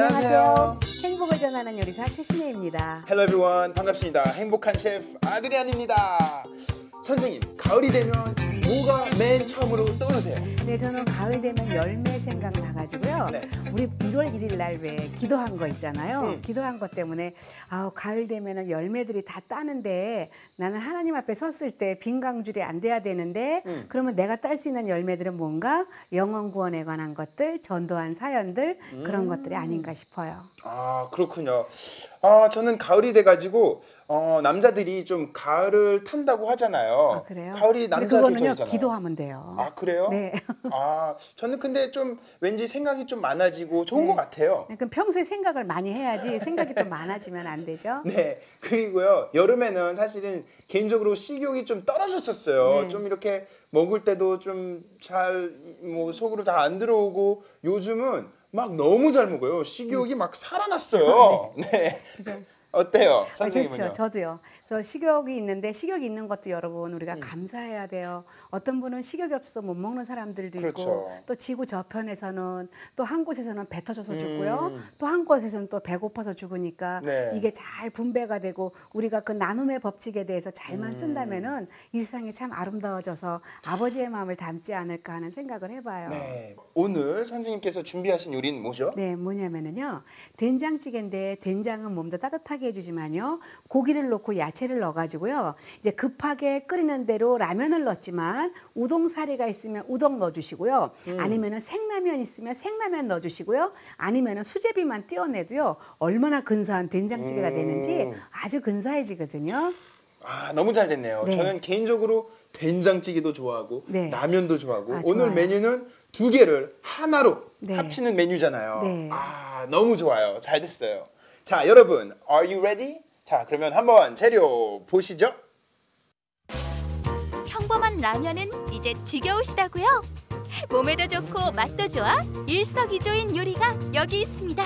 안녕하세요. 행복을 전하는 요리사 최신혜입니다. Hello everyone. 반갑습니다. 행복한 셰프 아드리안입니다. 선생님, 가을이 되면 뭐가 맨 처음으로 떠오르세요? 네, 저는 가을 되면 열매 생각나가지고요. 네. 우리 1월 1일 날 왜 기도한 거 있잖아요. 기도한 것 때문에 가을 되면은 열매들이 다 따는데 나는 하나님 앞에 섰을 때 빈강줄이 안 돼야 되는데 그러면 내가 딸 수 있는 열매들은 뭔가 영혼 구원에 관한 것들, 전도한 사연들 그런 것들이 아닌가 싶어요. 아, 그렇군요. 저는 가을이 돼가지고 남자들이 좀 가을을 탄다고 하잖아요. 아, 그래요? 가을이 근데 남자 그거는요, 계절이잖아요. 기도하면 돼요. 아, 그래요? 네. 저는 근데 좀 왠지 생각이 좀 많아지고 좋은 것 같아요. 그럼 평소에 생각을 많이 해야지 생각이 또 많아지면 안 되죠. 네, 그리고요, 여름에는 사실은 개인적으로 식욕이 좀 떨어졌었어요. 네. 좀 이렇게 먹을 때도 좀 잘 속으로 다 안 들어오고 요즘은 막 너무 잘 먹어요. 식욕이 막 살아났어요. 네. 그래서 어때요, 선생님은요? 그렇죠. 저도요. 그래서 식욕이 있는데 식욕이 있는 것도 여러분 우리가 감사해야 돼요. 어떤 분은 식욕이 없어서 못 먹는 사람들도 그렇죠. 있고 또 지구 저편에서는 또 한 곳에서는 배 터져서 죽고요. 또 한 곳에서는 또 배고파서 죽으니까 네. 이게 잘 분배가 되고 우리가 그 나눔의 법칙에 대해서 잘만 쓴다면은 이 세상이 참 아름다워져서 아버지의 마음을 담지 않을까 하는 생각을 해봐요. 네. 오늘 선생님께서 준비하신 요리는 뭐죠? 네, 뭐냐면은요. 된장찌개인데 된장은 몸도 따뜻하게 해주지만요. 고기를 넣고 야채를 넣어가지고요. 이제 급하게 끓이는 대로 라면을 넣었지만 우동사리가 있으면 우동 넣어주시고요. 아니면은 생라면 있으면 생라면 넣어주시고요. 아니면은 수제비만 띄어내도요. 얼마나 근사한 된장찌개가 되는지 아주 근사해지거든요. 너무 잘 됐네요. 네. 저는 개인적으로 된장찌개도 좋아하고 네. 라면도 좋아하고 오늘 좋아요. 메뉴는 두 개를 하나로 네. 합치는 메뉴잖아요. 네. 너무 좋아요. 잘 됐어요. 자, 여러분, are you ready? 자, 그러면 한번 재료 보시죠. 평범한 라면은 이제 지겨우시다고요? 몸에도 좋고 맛도 좋아 일석이조인 요리가 여기 있습니다.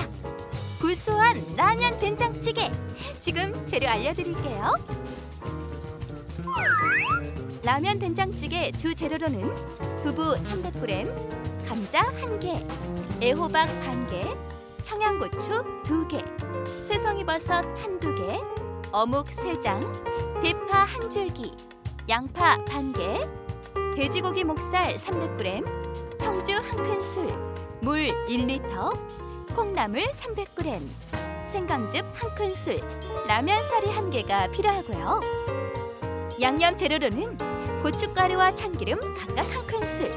구수한 라면 된장찌개. 지금 재료 알려드릴게요. 라면 된장찌개 주 재료로는 두부 300g, 감자 1개, 애호박 반개, 청양고추 2개, 새송이버섯 1~2개, 어묵 3장, 대파 1줄기, 양파 반개, 돼지고기 목살 300g, 청주 1큰술, 물 1리터, 콩나물 300g, 생강즙 1큰술, 라면사리 1개가 필요하고요. 양념 재료로는 고춧가루와 참기름 각각 1큰술,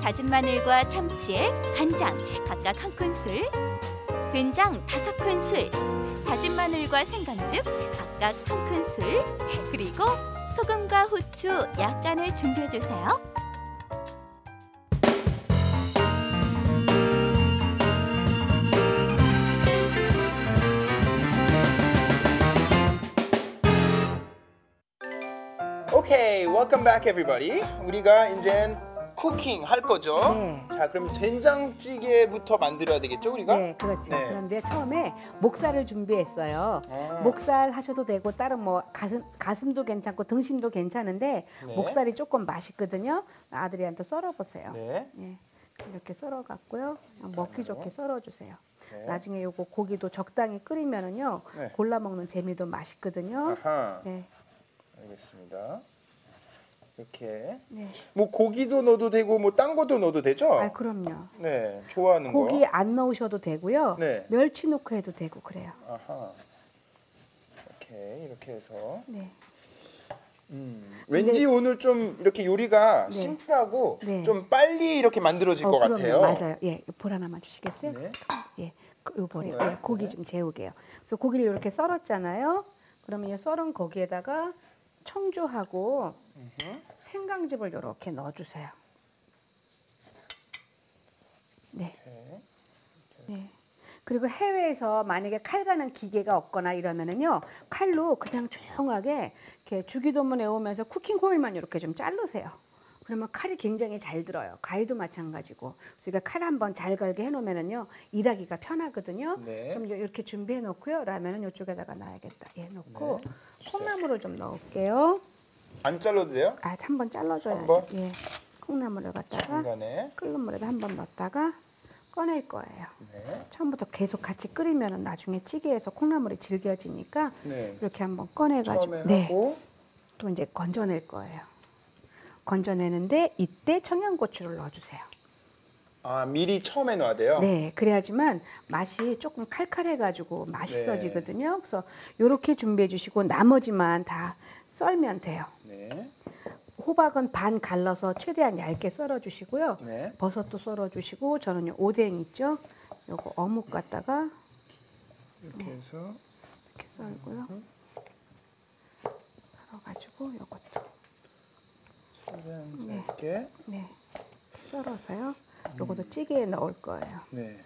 다진 마늘과 참치액, 간장 각각 1큰술, 된장 5큰술, 다진 마늘과 생강즙 각각 1큰술, 그리고 소금과 후추 약간을 준비해주세요. 오케이, welcome back everybody. 우리가 이제 쿠킹 할 거죠. 네. 자, 그럼 된장찌개부터 만들어야 되겠죠, 우리가? 네, 그렇죠. 네. 그런데 처음에 목살을 준비했어요. 목살 하셔도 되고 다른 뭐 가슴도 괜찮고 등심도 괜찮은데 네. 목살이 조금 맛있거든요. 아들이한테 썰어보세요. 네. 네, 이렇게 썰어갖고요. 먹기 좋게 썰어주세요. 네. 나중에 요거 고기도 적당히 끓이면은요, 네. 골라 먹는 재미도 맛있거든요. 아하. 네, 알겠습니다. 이렇게 네. 뭐 고기도 넣어도 되고 뭐 딴 것도 넣어도 되죠? 그럼요. 네, 좋아하는 고기 거. 안 넣으셔도 되고요. 네. 멸치 넣고 해도 되고 그래요. 아하. 이렇게 해서. 네. 왠지 오늘 좀 이렇게 요리가 네. 심플하고 네. 좀 빨리 이렇게 만들어질 것 그럼요. 같아요. 맞아요. 예, 볼 하나만 주시겠어요? 네. 예, 요 볼에 네. 예, 고기 좀 재우게요. 그래서 고기를 이렇게 썰었잖아요. 그러면 이 썰은 거기에다가 청주하고 생강즙을 이렇게 넣어주세요. 네. 네. 그리고 해외에서 만약에 칼 가는 기계가 없거나 이러면은요, 칼로 그냥 조용하게 이렇게 주기도문에 오면서 쿠킹 호일만 이렇게 좀 자르세요. 그러면 칼이 굉장히 잘 들어요. 가위도 마찬가지고. 그러니까 칼 한번 잘 갈게 해놓으면은요, 일하기가 편하거든요. 네. 그럼 이렇게 준비해 놓고요. 라면은 이쪽에다가 놔야겠다. 예, 놓고 네. 콩나물을 좀 넣을게요. 안 잘라도 돼요? 한번 잘라줘야죠. 한 번? 예, 콩나물을 갖다가 중간에. 끓는 물에다 한번 넣었다가 꺼낼 거예요. 네. 처음부터 계속 같이 끓이면 나중에 찌개에서 콩나물이 질겨지니까 네. 이렇게 한번 꺼내가지고 처음에 하고 또 이제 건져낼 거예요. 건져내는데 이때 청양고추를 넣어주세요. 아 미리 처음에 넣어야 돼요? 네, 그래야지만 맛이 조금 칼칼해가지고 맛있어지거든요. 그래서 이렇게 준비해 주시고 나머지만 다 썰면 돼요. 네. 호박은 반 갈라서 최대한 얇게 썰어 주시고요. 네. 버섯도 썰어 주시고 저는요 오뎅 있죠? 요거 어묵 갖다가 이렇게 해서 이렇게 썰고요. 썰어가지고 요것도 네. 이렇게. 네 썰어서요. 요것도 찌개에 넣을 거예요. 네.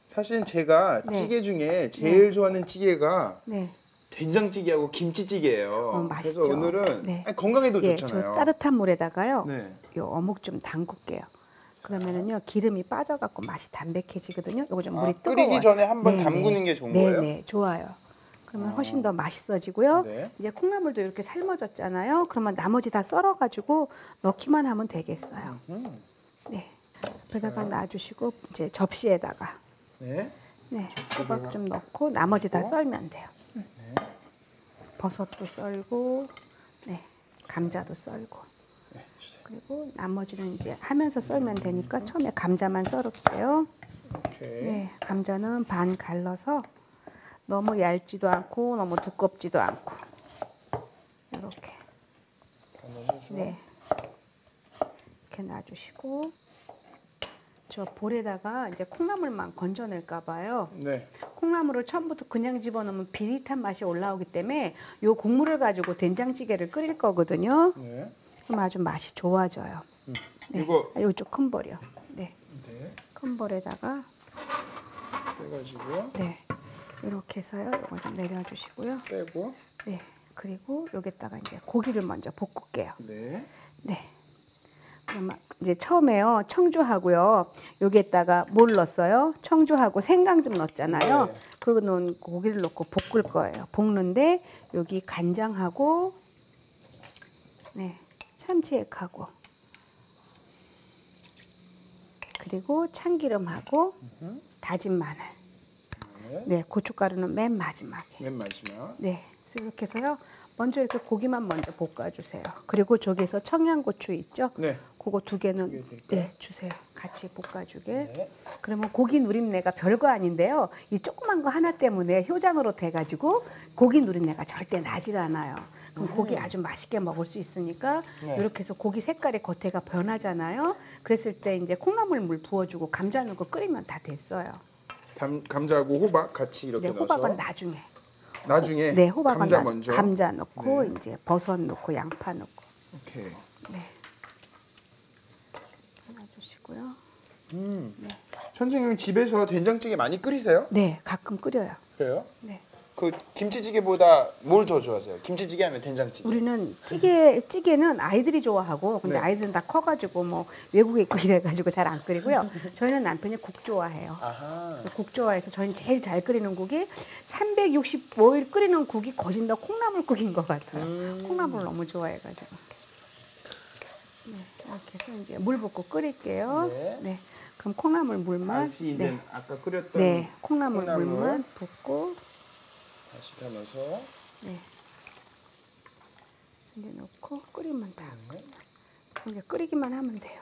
사실 제가 네. 찌개 중에 제일 좋아하는 찌개가 네. 된장찌개하고 김치찌개예요. 맛있죠. 그래서 오늘은 네. 아니, 건강에도 예, 좋잖아요. 저 따뜻한 물에다가요. 네. 요 어묵 좀 담글게요. 그러면은요 기름이 빠져갖고 맛이 담백해지거든요. 요거 좀 물이 뜨거워요. 끓이기 전에 한번 네, 담그는 네. 게 좋은 네, 거예요? 네, 좋아요. 그러면 훨씬 더 맛있어지고요. 네. 이제 콩나물도 이렇게 삶아졌잖아요. 그러면 나머지 다 썰어가지고 넣기만 하면 되겠어요. 네, 옆에다가 놔주시고 이제 접시에다가 네. 네, 호박 좀 넣고 나머지 다 썰면 돼요. 버섯도 썰고, 네, 감자도 썰고. 네, 주세요. 그리고 나머지는 이제 하면서 썰면 되니까 처음에 감자만 썰을게요. 오케이. 네, 감자는 반 갈라서 너무 얇지도 않고 너무 두껍지도 않고 이렇게 반으로 네 이렇게 놔주시고 저 볼에다가 이제 콩나물만 건져낼까 봐요. 네. 콩나물을 처음부터 그냥 집어넣으면 비릿한 맛이 올라오기 때문에 요 국물을 가지고 된장찌개를 끓일 거거든요. 네. 그럼 아주 맛이 좋아져요. 네. 이거 요쪽 큰 볼이요. 네, 네. 큰 볼에다가 빼가지고요. 네 이렇게 해서요. 이거 좀 내려주시고요. 빼고. 네, 그리고 여기다가 이제 고기를 먼저 볶을게요. 네. 네. 그러면 이제 처음에요 청주하고요 여기에다가 뭘 넣었어요? 청주하고 생강 좀 넣었잖아요. 네. 그 넣은 고기를 넣고 볶을 거예요. 볶는데 여기 간장하고 네 참치액하고 그리고 참기름하고 다진 마늘. 네, 고춧가루는 맨 마지막에. 맨 마지막. 네, 그래서 이렇게 해서요. 먼저 이렇게 고기만 먼저 볶아주세요. 그리고 저기서 청양고추 있죠? 네. 그거 두 개는 두 개 드릴까요? 네 주세요. 같이 볶아주게. 네. 그러면 고기 누린내가 별거 아닌데요. 이 조그만 거 하나 때문에 효장으로 돼가지고 고기 누린내가 절대 나질 않아요. 그럼 고기 아주 맛있게 먹을 수 있으니까 네. 이렇게 해서 고기 색깔이 겉에가 변하잖아요. 그랬을 때 이제 콩나물 물 부어주고 감자 넣고 끓이면 다 됐어요. 감자하고 호박 같이 이렇게 네, 넣어서. 호박은 나중에. 나중에. 네, 호박은 감자 먼저. 감자 넣고 네. 이제 버섯 넣고 양파 넣고. 오케이. 네. 해주시고요. 선생님 집에서 된장찌개 많이 끓이세요? 네, 가끔 끓여요. 그래요? 네. 그 김치찌개보다 뭘 더 좋아하세요? 김치찌개 하면 된장찌개? 우리는 찌개는 아이들이 좋아하고 근데 네. 아이들은 다 커가지고 뭐 외국에 있고 이래가지고 잘 안 끓이고요. 저희는 남편이 국 좋아해요. 아하. 국 좋아해서 저희는 제일 잘 끓이는 국이 365일 끓이는 국이 거진 다 콩나물국인 것 같아요. 콩나물 너무 좋아해가지고. 네, 이렇게 해서 이제 물 붓고 끓일게요. 네. 네. 그럼 콩나물 물만. 다시 이제 네. 아까 끓였던 네, 콩나물 물만 붓고. 다시 담아서. 네. 이제 넣고 끓이면 다. 이제 끓이기만 하면 돼요.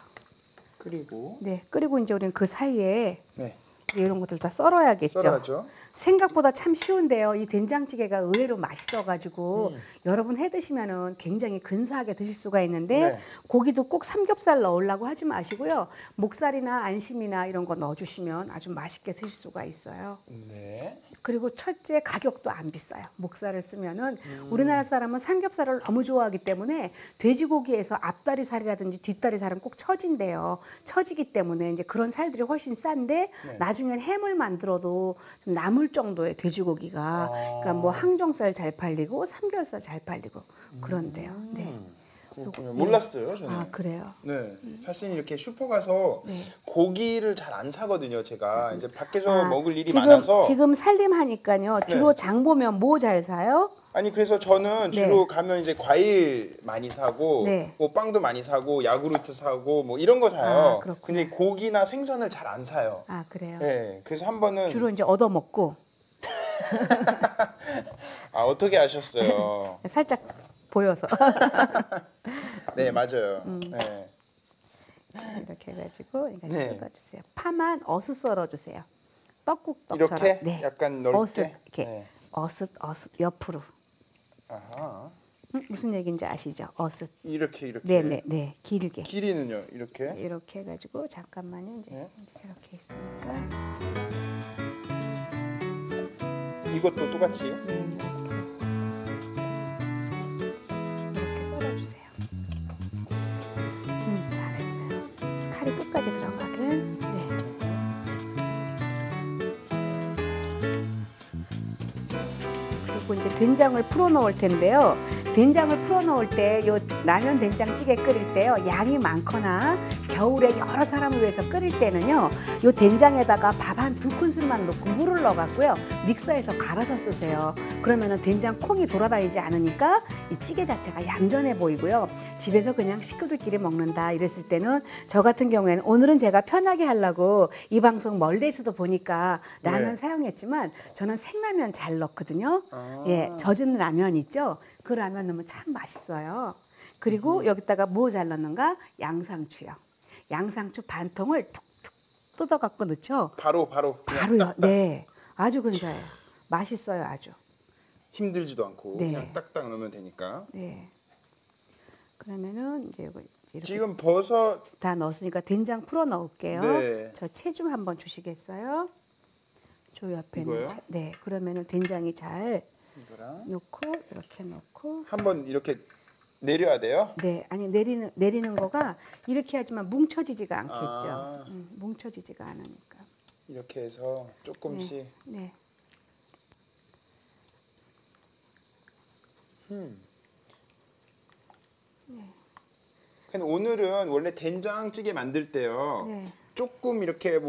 끓이고. 네, 끓이고 이제 우리는 그 사이에 네. 이제 이런 것들 다 썰어야겠죠. 썰어야죠. 생각보다 참 쉬운데요. 이 된장찌개가 의외로 맛있어가지고 여러분 해 드시면은 굉장히 근사하게 드실 수가 있는데 네. 고기도 꼭 삼겹살 넣으려고 하지 마시고요. 목살이나 안심이나 이런 거 넣어주시면 아주 맛있게 드실 수가 있어요. 네. 그리고 첫째 가격도 안 비싸요. 목살을 쓰면은 우리나라 사람은 삼겹살을 너무 좋아하기 때문에 돼지고기에서 앞다리살이라든지 뒷다리살은 꼭 처진대요. 처지기 때문에 이제 그런 살들이 훨씬 싼데 네. 나중엔 햄을 만들어도 좀 남을 정도의 돼지고기가 그러니까 뭐 항정살 잘 팔리고 삼겹살 잘 팔리고 그런데요. 네. 그렇군요. 몰랐어요, 저는. 아 그래요. 네, 사실 이렇게 슈퍼 가서 네. 고기를 잘 안 사거든요. 제가 이제 밖에서 먹을 일이 지금 많아서. 지금 살림하니까요. 주로 네. 장 보면 뭐 잘 사요? 아니 그래서 저는 주로 가면 이제 과일 많이 사고 네. 뭐 빵도 많이 사고 야구르트 사고 뭐 이런 거 사요. 아, 그렇구나. 근데 고기나 생선을 잘 안 사요. 아, 그래요? 네, 그래서 한 번은 주로 이제 얻어먹고 아 어떻게 아셨어요? 살짝 보여서 네 맞아요. 네. 이렇게 해가지고 이렇게 네. 뜯어주세요. 파만 어슷 썰어주세요. 떡국떡처럼. 이렇게 네. 약간 넓게. 어슷 이렇게 네. 어슷 옆으로. 아하. 무슨 얘기인지 아시죠? 어슷. 이렇게 네네네 길게. 길이는요 이렇게. 이렇게 해가지고 잠깐만요. 이제, 네. 이제 이렇게 있으니까. 이것도 똑같이. 네. 이렇게 썰어주세요. 잘했어요. 칼이 끝까지 들어가게. 네. 그리고 이제 된장을 풀어 넣을 텐데요. 된장을 풀어 넣을 때 요 라면 된장찌개 끓일 때요. 양이 많거나 겨울에 여러 사람을 위해서 끓일 때는요. 요 된장에다가 밥 한 2큰술만 넣고 물을 넣어갖고요. 믹서에서 갈아서 쓰세요. 그러면은 된장 콩이 돌아다니지 않으니까 이 찌개 자체가 얌전해 보이고요. 집에서 그냥 식구들끼리 먹는다 이랬을 때는 저 같은 경우에는 오늘은 제가 편하게 하려고 이 방송 멀리에서도 보니까 라면 네. 사용했지만 저는 생라면 잘 넣거든요. 아. 예, 젖은 라면 있죠. 그 라면 넣으면 참 맛있어요. 그리고 여기다가 뭐 잘 넣는가? 양상추요. 양상추 반 통을 툭툭 뜯어갖고 넣죠. 바로 그냥 바로요. 딱딱. 네, 아주 근사해요. 맛있어요, 아주. 힘들지도 않고 네. 그냥 딱딱 넣으면 되니까. 네. 그러면은 이제 이렇게 지금 버섯 다 넣었으니까 된장 풀어 넣을게요. 네. 저 채 좀 한번 주시겠어요? 저 옆에 이거요? 있는 채. 네, 그러면은 된장이 잘 이거랑 넣고 이렇게 넣고. 한번 이렇게 내려야 돼요. 네, 아니 내리는 거가 이렇게 하지만 뭉쳐지지가 않겠죠. 아. 뭉쳐지지가 않으니까. 이렇게 해서 조금씩. 네. 근데 오늘은 원래 된장찌개 만들 때요. 네. 조금 이렇게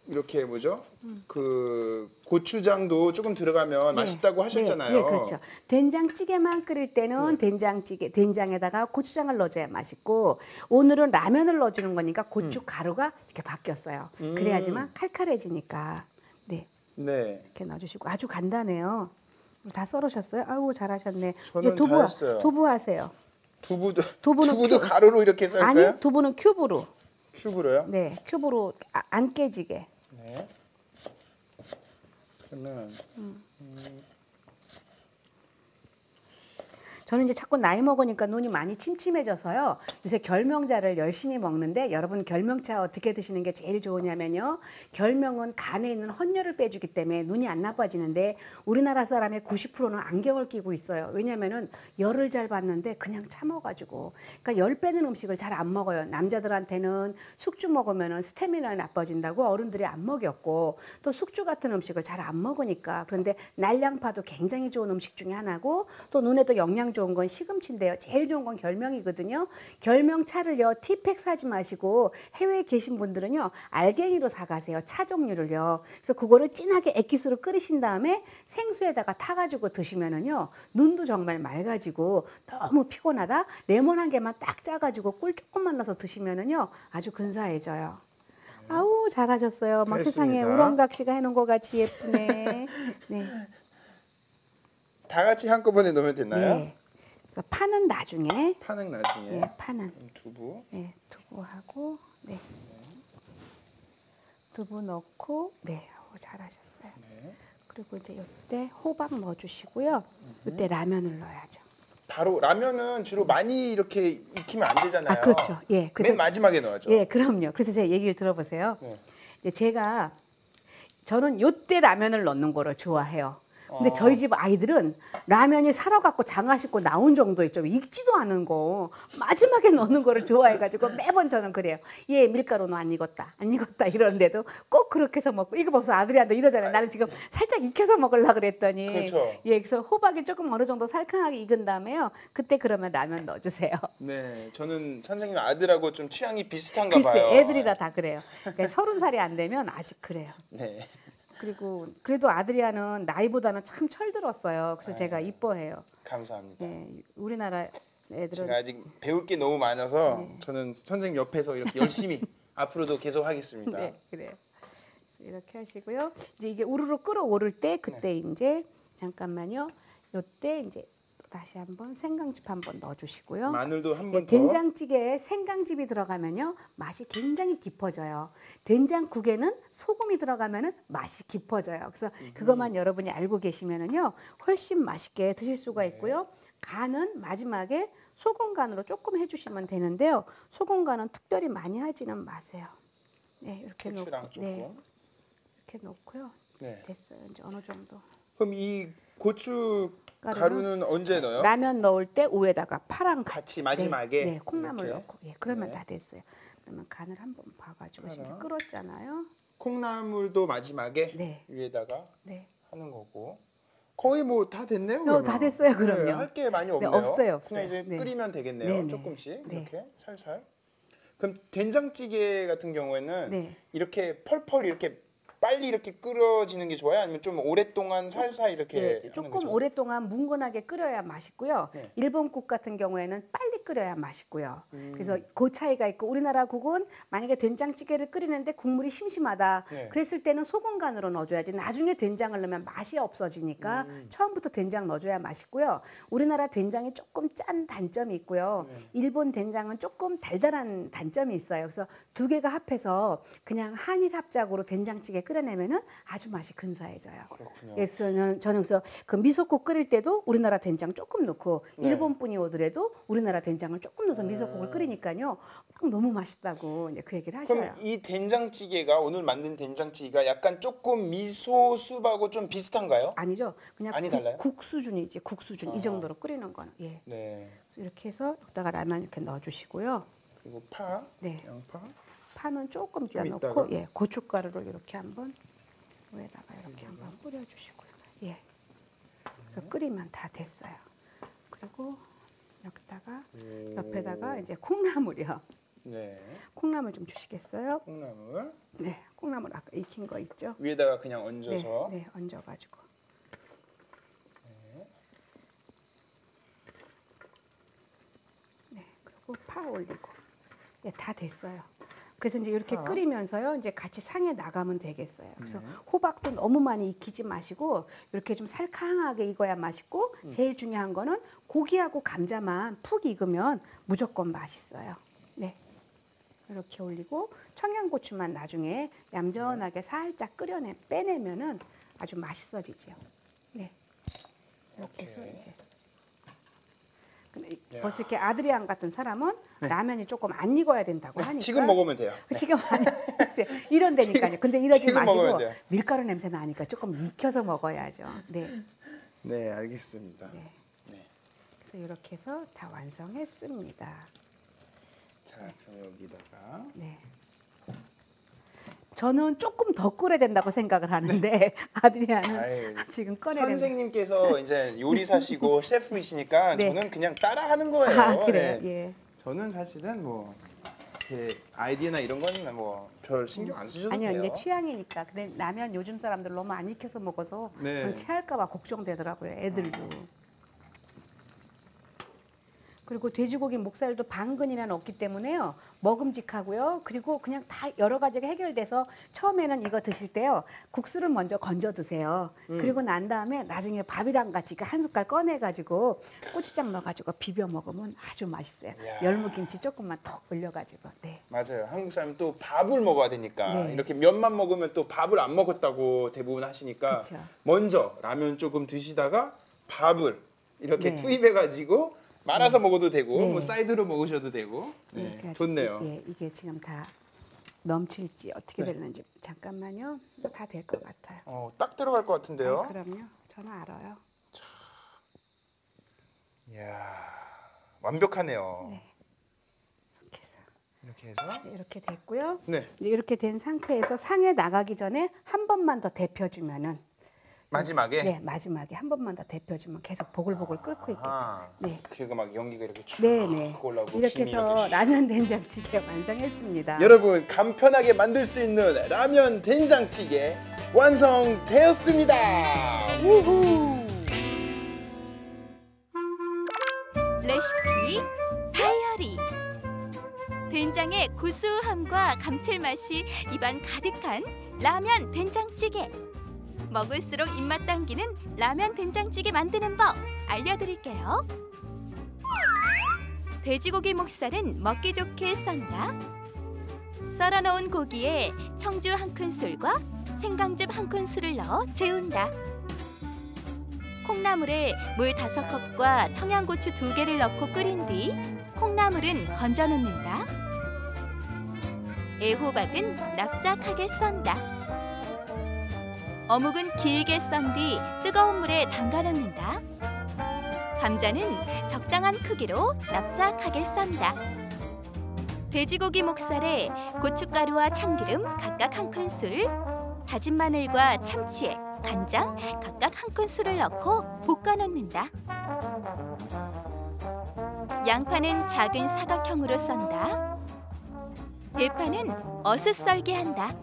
이렇게 뭐죠? 그 고추장도 조금 들어가면 맛있다고 하셨잖아요. 네, 그렇죠. 된장찌개만 끓일 때는 된장에다가 고추장을 넣어줘야 맛있고 오늘은 라면을 넣어주는 거니까 고추 가루가 이렇게 바뀌었어요. 그래야지만 칼칼해지니까. 네, 네. 이렇게 넣어주시고 아주 간단해요. 다 썰으셨어요? 아우 잘하셨네. 저는 이제 다 했어요. 두부 하세요. 두부도 가루로 이렇게 썰까요? 아니, 두부는 큐브로. 큐브로요? 네, 큐브로 안 깨지게. 네. 그러면 저는 이제 자꾸 나이 먹으니까 눈이 많이 침침해져서요. 요새 결명자를 열심히 먹는데 여러분 결명차 어떻게 드시는 게 제일 좋으냐면요. 결명은 간에 있는 헌혈을 빼주기 때문에 눈이 안 나빠지는데 우리나라 사람의 90%는 안경을 끼고 있어요. 왜냐면은 열을 잘 받는데 그냥 참아가지고. 그러니까 열 빼는 음식을 잘 안 먹어요. 남자들한테는 숙주 먹으면은 스태미나 나빠진다고 어른들이 안 먹였고 또 숙주 같은 음식을 잘 안 먹으니까. 그런데 날양파도 굉장히 좋은 음식 중에 하나고 또 눈에도 영양 좋은 건 시금치인데요. 제일 좋은 건 결명이거든요. 결명차를요. 티팩 사지 마시고 해외에 계신 분들은요. 알갱이로 사가세요. 차 종류를요. 그래서 그거를 진하게 액기스로 끓이신 다음에 생수에다가 타가지고 드시면은요. 눈도 정말 맑아지고 너무 피곤하다. 레몬 한 개만 딱 짜가지고 꿀 조금만 넣어서 드시면은요. 아주 근사해져요. 아우 잘하셨어요. 막 세상에 됐습니다. 우렁각시가 해놓은 것 같이 예쁘네. 네. 다 같이 한꺼번에 넣으면 되나요? 네. 그래서 파는 나중에. 파는 나중에. 네, 파는. 두부. 네, 두부하고, 네. 두부 넣고, 네, 잘하셨어요. 네. 그리고 이제 이때 호박 넣어주시고요. 이때 라면을 넣어야죠. 바로 라면은 주로 많이 이렇게 익히면 안 되잖아요. 아, 그렇죠. 예, 맨 마지막에 넣어야죠. 예, 그럼요. 그래서 제 얘기를 들어보세요. 네. 이제 저는 요때 라면을 넣는 거를 좋아해요. 근데 저희 집 아이들은 라면이 살아갖고 장아 씻고 나온 정도 있죠. 익지도 않은 거 마지막에 넣는 거를 좋아해가지고 매번 저는 그래요. 얘 밀가루는 안 익었다 이러는데도 꼭 그렇게 해서 먹고 이거 벌써 아들이한테 이러잖아요. 나는 지금 살짝 익혀서 먹으려고 그랬더니 그렇죠. 예, 그래서 호박이 조금 어느 정도 살캉하게 익은 다음에요. 그때 그러면 라면 넣어주세요. 네, 저는 선생님 아들하고 좀 취향이 비슷한가 글쎄 봐요. 애들이라 다 그래요. 그러니까 30살이 안 되면 아직 그래요. 네. 그리고 그래도 아드리아는 나이보다는 참 철들었어요. 그래서 제가 이뻐해요. 감사합니다. 네, 우리나라 애들은 제가 아직 배울 게 너무 많아서 저는 선생님 옆에서 이렇게 열심히 앞으로도 계속 하겠습니다. 네, 그래요. 이렇게 하시고요. 이제 이게 우르르 끓어오를 때 그때 이제 잠깐만요. 요때 이제 다시 한번 생강즙 한번 넣어주시고요. 마늘도 한 번 더. 된장찌개에 생강즙이 들어가면요 맛이 굉장히 깊어져요. 된장국에는 소금이 들어가면은 맛이 깊어져요. 그래서 그것만 여러분이 알고 계시면은요 훨씬 맛있게 드실 수가 있고요. 간은 마지막에 소금 간으로 조금 해주시면 되는데요. 소금 간은 특별히 많이 하지는 마세요. 네 이렇게 후추랑 놓고, 조금. 네, 이렇게 놓고요. 네. 됐어요. 이제 어느 정도. 그럼 이 고추 가루는 언제 넣어요? 라면 넣을 때 위에다가 파랑 같이 마지막에 네, 콩나물 이렇게? 넣고 그러면 네. 다 됐어요. 그러면 간을 한번 봐가지고 지금 파랑. 끓었잖아요. 콩나물도 마지막에 네. 위에다가 네. 하는 거고 거의 뭐 다 됐네요. 다 됐어요, 그럼요. 할 게 많이 없네요. 없어요. 그냥 이제 네. 끓이면 되겠네요. 네, 네. 조금씩 네. 이렇게 살살. 그럼 된장찌개 같은 경우에는 네. 이렇게 펄펄 이렇게 빨리 이렇게 끓여지는 게 좋아요? 아니면 좀 오랫동안 살살 이렇게 네, 하는 게 조금 좋아요? 오랫동안 뭉근하게 끓여야 맛있고요. 네. 일본국 같은 경우에는 빨리 끓여야 맛있고요. 그래서 그 차이가 있고 우리나라 국은 만약에 된장찌개를 끓이는데 국물이 심심하다. 네. 그랬을 때는 소금 간으로 넣어줘야지. 나중에 된장을 넣으면 맛이 없어지니까 처음부터 된장 넣어줘야 맛있고요. 우리나라 된장이 조금 짠 단점이 있고요. 일본 된장은 조금 달달한 단점이 있어요. 그래서 두 개가 합해서 그냥 한일 합작으로 된장찌개 끓여내면은 아주 맛이 근사해져요. 그렇군요. 그래서 저는 그래서 그 미소국 끓일 때도 우리나라 된장 조금 넣고 네. 일본 분이 오더라도 우리나라 된장을 조금 넣어서 미소국을 끓이니까요. 막 너무 맛있다고 이제 그 얘기를 하셔요. 그럼 이 된장찌개가 오늘 만든 된장찌개가 약간 조금 미소 수프하고 좀 비슷한가요? 아니죠. 그냥 많이 달라요? 국 수준이지. 국 수준. 이 정도로 끓이는 거는. 예. 네. 그래서 이렇게 해서 여기다가 라면 이렇게 넣어주시고요. 그리고 파, 네. 양파. 파는 조금 좀 넣고 이따가? 예, 고춧가루를 이렇게 한번 위에다가 이렇게 한번 뿌려주시고요. 예. 그래서 끓이면 다 됐어요. 그리고 여기다가 옆에다가 이제 콩나물이요. 네. 콩나물 좀 주시겠어요? 콩나물 네, 콩나물 아까 익힌 거 있죠? 위에다가 그냥 얹어서. 네, 얹어가지고. 네, 그리고 파 올리고. 네, 다 됐어요. 그래서 이제 이렇게 끓이면서요, 이제 같이 상에 나가면 되겠어요. 그래서 호박도 너무 많이 익히지 마시고 이렇게 좀 살캉하게 익어야 맛있고 제일 중요한 거는 고기하고 감자만 푹 익으면 무조건 맛있어요. 네. 이렇게 올리고 청양고추만 나중에 얌전하게 살짝 빼내면은 아주 맛있어지죠. 네. 이렇게 해서 오케이. 이제. 근데 벌써 이렇게 아드리안 같은 사람은 라면이 조금 안 익어야 된다고 하니까 지금 먹으면 돼요. 지금 아니 글쎄요. 이런 데니까요. 근데 이러지 지금 먹으면 마시고 돼요. 밀가루 냄새 나니까 조금 익혀서 먹어야죠. 네. 네, 알겠습니다. 네. 네. 그래서 이렇게 해서 다 완성했습니다. 자, 그럼 여기다가 네. 저는 조금 더 끓여야 된다고 생각을 하는데 아드리아는 아유, 지금 꺼내야 된다. 선생님께서 이제 요리사시고 셰프이시니까 네. 저는 그냥 따라하는 거예요. 아, 그래요? 네. 예. 저는 사실은 뭐 제 아이디어나 이런 건 뭐 별 신경 안 쓰셔도 아니요, 돼요. 이제 취향이니까. 근데 라면 요즘 사람들 너무 안 익혀서 먹어서 네. 전 체할까봐 걱정되더라고요. 애들도. 그리고 돼지고기 목살도 반근이나 없기 때문에요. 먹음직하고요. 그리고 그냥 다 여러 가지가 해결돼서 처음에는 이거 드실 때요. 국수를 먼저 건져 드세요. 그리고 난 다음에 나중에 밥이랑 같이 한 숟갈 꺼내가지고 고추장 넣어가지고 비벼 먹으면 아주 맛있어요. 이야. 열무김치 조금만 더 올려가지고. 네. 맞아요. 한국 사람은 또 밥을 먹어야 되니까 네. 이렇게 면만 먹으면 또 밥을 안 먹었다고 대부분 하시니까 그쵸. 먼저 라면 조금 드시다가 밥을 이렇게 네. 투입해가지고 말아서 먹어도 되고 네. 뭐 사이드로 먹으셔도 되고 네, 그래가지고 좋네요. 예, 이게 지금 다 넘칠지 어떻게 네. 되는지 잠깐만요. 이거 다 될 것 같아요. 딱 들어갈 것 같은데요. 아, 그럼요. 저는 알아요. 이야, 완벽하네요. 네. 이렇게 해서 이렇게 해서 네, 이렇게 됐고요. 네, 이제 이렇게 된 상태에서 상에 나가기 전에 한 번만 더 데펴주면은 마지막에 네 마지막에 한 번만 더 데펴주면 계속 보글보글 끓고 있겠죠. 아하. 네. 그리고 막 연기가 이렇게 쭉 네네. 올라오고 이렇게 김이 해서 이렇게 라면 된장찌개 완성했습니다. 여러분 간편하게 만들 수 있는 라면 된장찌개 완성되었습니다. 우후. 레시피 다이어리. 된장의 고소함과 감칠맛이 입안 가득한 라면 된장찌개. 먹을수록 입맛 당기는 라면 된장찌개 만드는 법 알려드릴게요. 돼지고기 목살은 먹기 좋게 썬다. 썰어놓은 고기에 청주 1큰술과 생강즙 1큰술을 넣어 재운다. 콩나물에 물 5컵과 청양고추 2개를 넣고 끓인 뒤 콩나물은 건져 놓는다. 애호박은 납작하게 썬다. 어묵은 길게 썬 뒤 뜨거운 물에 담가 놓는다. 감자는 적당한 크기로 납작하게 썬다. 돼지고기 목살에 고춧가루와 참기름 각각 1큰술, 다진 마늘과 참치액, 간장 각각 1큰술을 넣고 볶아 놓는다. 양파는 작은 사각형으로 썬다. 대파는 어슷 썰게 한다.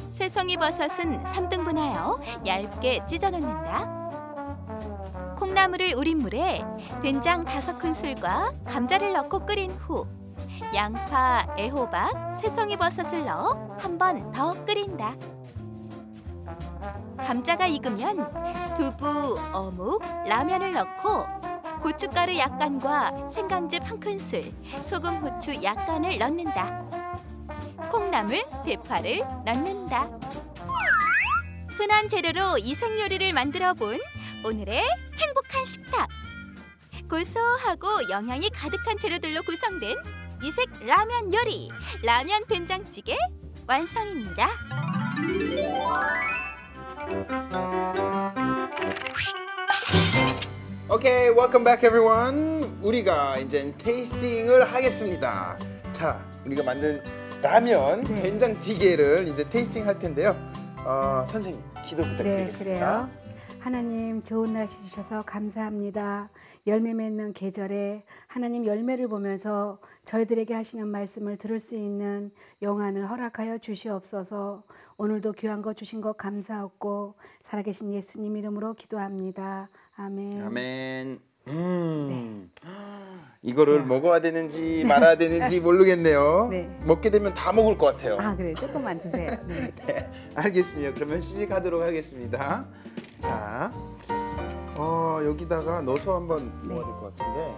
새송이버섯은 3등분하여 얇게 찢어 놓는다. 콩나물을 우린 물에 된장 5큰술과 감자를 넣고 끓인 후 양파, 애호박, 새송이버섯을 넣어 한 번 더 끓인다. 감자가 익으면 두부, 어묵, 라면을 넣고 고춧가루 약간과 생강즙 1큰술, 소금, 후추 약간을 넣는다. 콩나물, 대파를 넣는다. 흔한 재료로 이색 요리를 만들어 본 오늘의 행복한 식탁. 고소하고 영양이 가득한 재료들로 구성된 이색 라면 요리, 라면 된장찌개 완성입니다. 오케이, welcome back everyone. 우리가 이제 테이스팅을 하겠습니다. 자, 우리가 만든 라면 네. 된장찌개를 이제 테이스팅 할 텐데요. 선생님 기도 네, 부탁드리겠습니다. 그래요. 하나님 좋은 날씨 주셔서 감사합니다. 열매 맺는 계절에 하나님 열매를 보면서 저희들에게 하시는 말씀을 들을 수 있는 영안을 허락하여 주시옵소서. 오늘도 귀한 거 주신 것 감사하고 살아계신 예수님 이름으로 기도합니다. 아멘. 아멘. 네. 이거를 드세요. 먹어야 되는지 말아야 되는지 모르겠네요. 네. 먹게 되면 다 먹을 것 같아요. 아 그래 조금만 드세요. 네. 네, 알겠습니다. 그러면 시식하도록 하겠습니다. 자, 여기다가 넣어서 한번 네. 먹어야 될 것 같은데.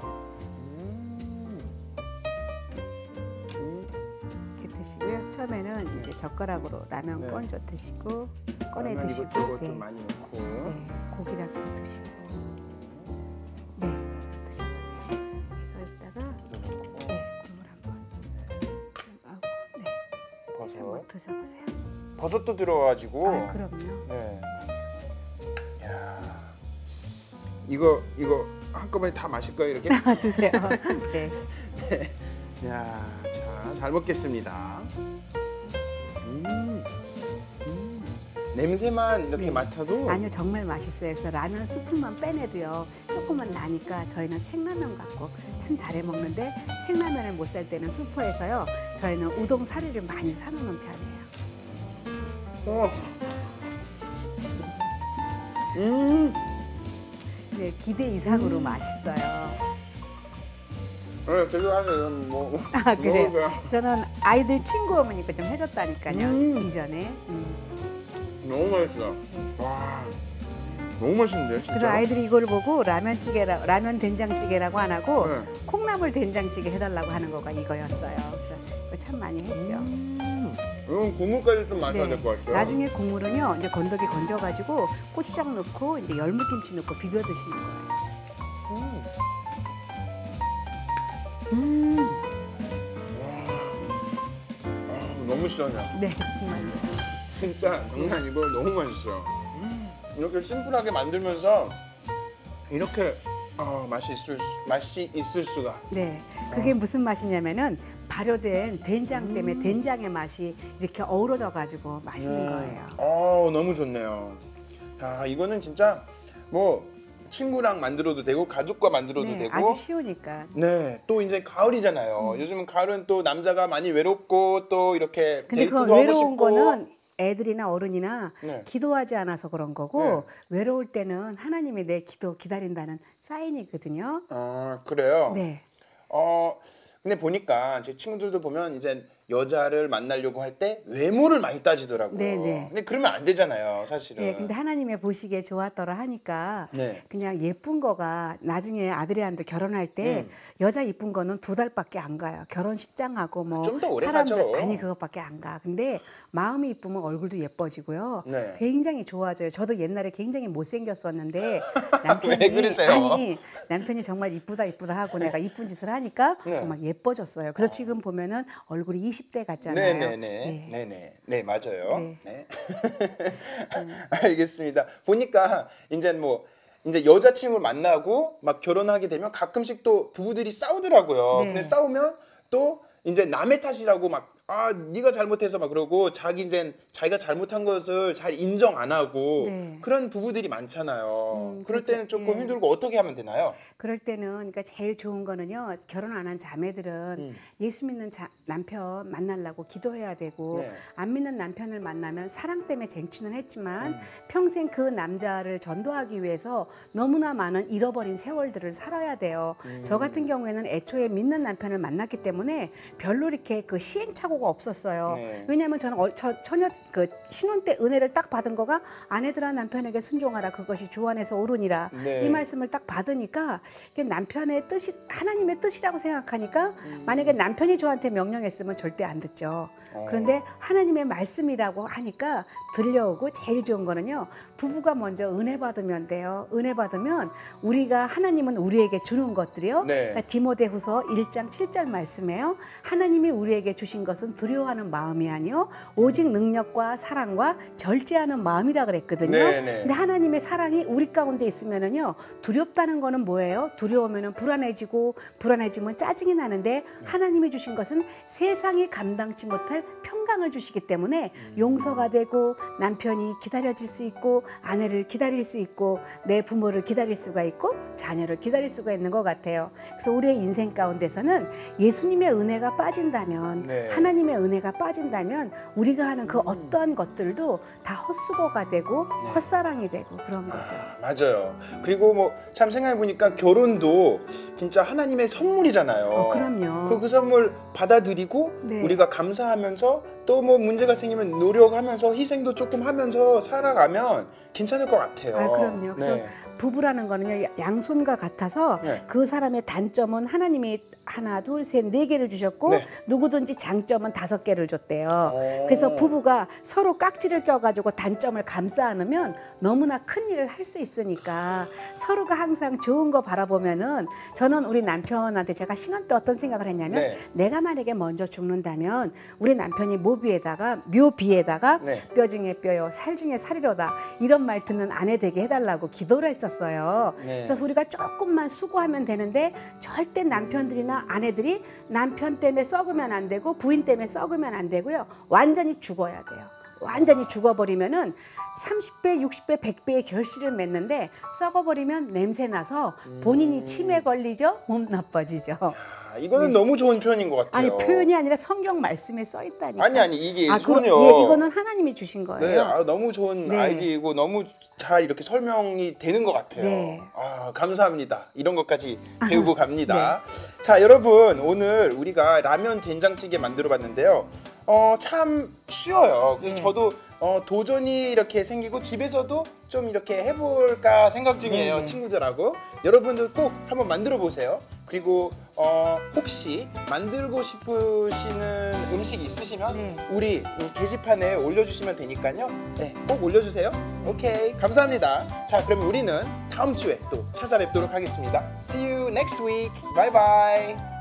이렇게 드시고요. 처음에는 이제 젓가락으로 라면 네. 건져 드시고 꺼내 라면 드시고 이것저것 네. 좀 많이 넣고. 네, 고기랑 좀 드시고 네 드셔보세요. 그래서 이따가 넣고 네 국물 한번 좀 하고 네 버섯. 한번 드셔보세요. 버섯도 들어가지고. 아 그럼요. 네. 야, 이거 한꺼번에 다 마실 거예요 이렇게? 드세요. 네. 야, 자, 잘 먹겠습니다. 냄새만 이렇게 네. 맡아도 아니요 정말 맛있어요. 그래서 라면 스프만 빼내도요 조금만 나니까 저희는 생라면 갖고 참 잘해 먹는데 생라면을 못 살 때는 슈퍼에서요 저희는 우동 사리를 많이 사놓는 편이에요. 네, 기대 이상으로 맛있어요. 되게 하세요. 뭐. 아 그래요? 먹어봐요. 저는 아이들 친구 오니까 좀 해줬다니까요. 이전에. 너무 맛있어. 와, 너무 맛있는데 진짜. 그래서 아이들이 이걸 보고 라면 된장찌개라고 안 하고 네. 콩나물 된장찌개 해달라고 하는 거가 이거였어요. 그래서 이거 참 많이 했죠. 이건 국물까지 좀 마셔야 될 것 같아요. 나중에 국물은요 이제 건더기 건져가지고 고추장 넣고 이제 열무김치 넣고 비벼 드시는 거예요. 너무 시원해요. 네, 정말요. 진짜 장난 아니고 너무 맛있어. 이렇게 심플하게 만들면서 이렇게 맛이 있을 수가. 네, 그게 무슨 맛이냐면은 발효된 된장 때문에 된장의 맛이 이렇게 어우러져가지고 맛있는 거예요. 너무 좋네요. 아, 이거는 진짜 뭐 친구랑 만들어도 되고 가족과 만들어도 네, 되고. 아주 쉬우니까. 네, 또 이제 가을이잖아요. 요즘은 가을은 또 남자가 많이 외롭고 또 이렇게 근데 데이트도 그 하고 외로운 싶고. 거는 애들이나 어른이나 네. 기도하지 않아서 그런 거고 외로울 때는 하나님이 내 기도 기다린다는 사인이거든요. 그래요? 네. 근데 보니까 제 친구들도 보면 이제 여자를 만나려고 할 때 외모를 많이 따지더라고요. 네네. 근데 그러면 안 되잖아요, 사실은. 네, 근데 하나님의 보시기에 좋았더라 하니까 네. 그냥 예쁜 거가 나중에 아드리안도 결혼할 때 여자 예쁜 거는 2달밖에 안 가요. 결혼식장하고 뭐 좀 더 오래 사람들 가죠. 아니 그것밖에 안 가. 근데 마음이 이쁘면 얼굴도 예뻐지고요. 네. 굉장히 좋아져요. 저도 옛날에 굉장히 못생겼었는데 남편이 왜 그러세요? 아니 남편이 정말 이쁘다 하고 내가 이쁜 짓을 하니까 네. 정말 예뻐졌어요. 그래서 지금 보면은 얼굴이 20대 같잖아요. 네, 맞아요. 네. 네. 알겠습니다. 보니까 이제 여자친구를 만나고 막 결혼하게 되면 가끔씩 또 부부들이 싸우더라고요. 네. 근데 싸우면 또 이제 남의 탓이라고 막 네가 잘못해서 막 그러고 자기가 잘못한 것을 잘 인정 안 하고 네. 그런 부부들이 많잖아요. 그럴 그렇죠. 때는 조금 예. 힘들고 어떻게 하면 되나요? 그럴 때는 그러니까 제일 좋은 거는요. 결혼 안 한 자매들은 예수 믿는 남편 만나려고 기도해야 되고 네. 안 믿는 남편을 만나면 사랑 때문에 쟁취는 했지만 평생 그 남자를 전도하기 위해서 너무나 많은 잃어버린 세월들을 살아야 돼요. 저 같은 경우에는 애초에 믿는 남편을 만났기 때문에 별로 이렇게 그 시행착오가 없었어요. 네. 왜냐하면 저는 처녀 그 신혼 때 은혜를 딱 받은 거가 아내들아 남편에게 순종하라 그것이 주 안에서 옳으니라 네. 이 말씀을 딱 받으니까 이게 남편의 뜻이 하나님의 뜻이라고 생각하니까 만약에 남편이 저한테 명령했으면 절대 안 듣죠. 그런데 하나님의 말씀이라고 하니까 들려오고 제일 좋은 거는요. 부부가 먼저 은혜 받으면 돼요. 은혜 받으면 우리가 하나님은 우리에게 주는 것들이요. 네. 그러니까 디모데후서 1장 7절 말씀에요. 하나님이 우리에게 주신 것은 두려워하는 마음이 아니요 오직 능력과 사랑과 절제하는 마음이라 그랬거든요. 네, 네. 근데 하나님의 사랑이 우리 가운데 있으면은요. 두렵다는 거는 뭐예요? 두려우면은 불안해지면 짜증이 나는데 하나님이 주신 것은 세상이 감당치 못할 평강을 주시기 때문에 용서가 되고 남편이 기다려질 수 있고 아내를 기다릴 수 있고 내 부모를 기다릴 수가 있고 자녀를 기다릴 수가 있는 것 같아요. 그래서 우리의 인생 가운데서는 예수님의 은혜가 빠진다면 네. 하나님의 은혜가 빠진다면 우리가 하는 그 어떠한 것들도 다 헛수고가 되고 헛사랑이 되고 그런 거죠. 맞아요. 그리고 뭐 참 생각해 보니까 결혼도 진짜 하나님의 선물이잖아요. 그럼요. 그 선물 받아들이고 네. 우리가 감사하면서 또 뭐 문제가 생기면 노력하면서 희생도 조금 하면서 살아가면 괜찮을 것 같아요. 그럼요. 그래서 부부라는 거는요 양손과 같아서 네. 그 사람의 단점은 하나님이 하나, 둘, 셋, 4개를 주셨고 네. 누구든지 장점은 5개를 줬대요. 그래서 부부가 서로 깍지를 껴가지고 단점을 감싸 안으면 너무나 큰 일을 할 수 있으니까 서로가 항상 좋은 거 바라보면은 저는 우리 남편한테 제가 신혼 때 어떤 생각을 했냐면 네. 내가 만약에 먼저 죽는다면 우리 남편이 묘비에다가 네. 뼈 중에 뼈요 살 중에 살이로다 이런 말 듣는 아내 되게 해달라고 기도를 했었어요. 네. 그래서 우리가 조금만 수고하면 되는데 절대 남편들이나 아내들이 남편 때문에 썩으면 안 되고 부인 때문에 썩으면 안 되고요. 완전히 죽어야 돼요. 완전히 죽어버리면은 30배, 60배, 100배의 결실을 맺는데 썩어버리면 냄새 나서 본인이 치매 걸리죠, 몸 나빠지죠. 이거는 너무 좋은 표현인 것 같아요. 아니 표현이 아니라 성경 말씀에 써 있다니까. 아니 이게 그럼, 전혀 이거는 하나님이 주신 거예요. 네, 너무 좋은 네. 아이디어이고 너무 잘 이렇게 설명이 되는 것 같아요. 네. 감사합니다. 이런 것까지 배우고 갑니다. 자, 여러분 오늘 우리가 라면 된장찌개 만들어봤는데요. 참 쉬워요. 그래서 네. 저도 도전이 이렇게 생기고 집에서도 좀 이렇게 해볼까 생각 중이에요. 네. 친구들하고. 여러분들 꼭 한번 만들어 보세요. 그리고 혹시 만들고 싶으시는 음식 있으시면 네. 우리 이 게시판에 올려주시면 되니까요. 네, 꼭 올려주세요. 오케이, 감사합니다. 자, 그러면 우리는 다음 주에 또 찾아뵙도록 하겠습니다. See you next week. Bye bye.